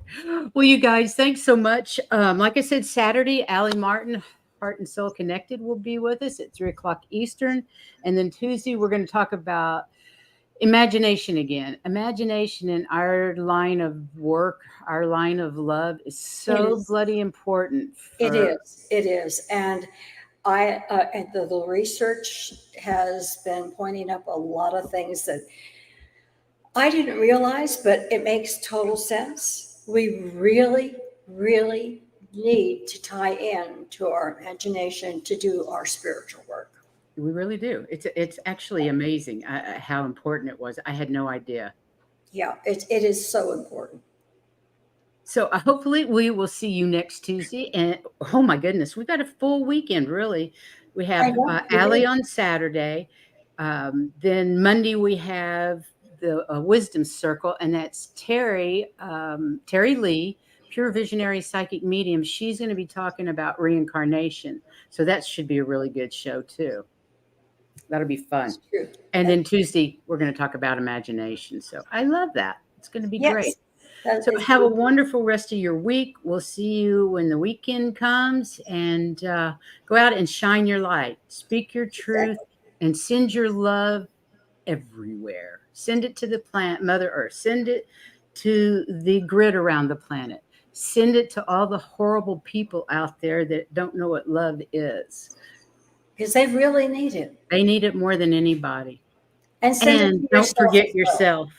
Well, you guys, thanks so much. Like I said, Saturday, Allie Martin, Heart and Soul Connected, will be with us at 3:00 Eastern. And then Tuesday, we're going to talk about imagination again. Imagination in our line of work, our line of love is so bloody important. It is. And and the research has been pointing up a lot of things that I didn't realize, but it makes total sense. We really, really need to tie in to our imagination to do our spiritual work. We really do. It's actually amazing how important it was. I had no idea. Yeah, it is so important. So hopefully we will see you next Tuesday. And oh my goodness, we've got a full weekend, really. We have Allie on Saturday. Then Monday we have the Wisdom Circle, and that's Terry Lee, Pure Visionary Psychic Medium. She's going to be talking about reincarnation. So that should be a really good show too. That'll be fun. And then Tuesday, we're going to talk about imagination. So I love that. It's going to be great. So have a wonderful rest of your week. We'll see you when the weekend comes, and go out and shine your light. Speak your truth and send your love everywhere. Send it to the planet, Mother Earth. Send it to the grid around the planet. Send it to all the horrible people out there that don't know what love is. Because they really need it. They need it more than anybody. And don't forget yourself.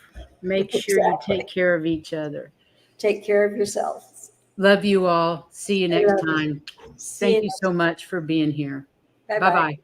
Make sure you take care of each other. Take care of yourself. Love you all. See you next time. Thank you so much for being here. Bye-bye.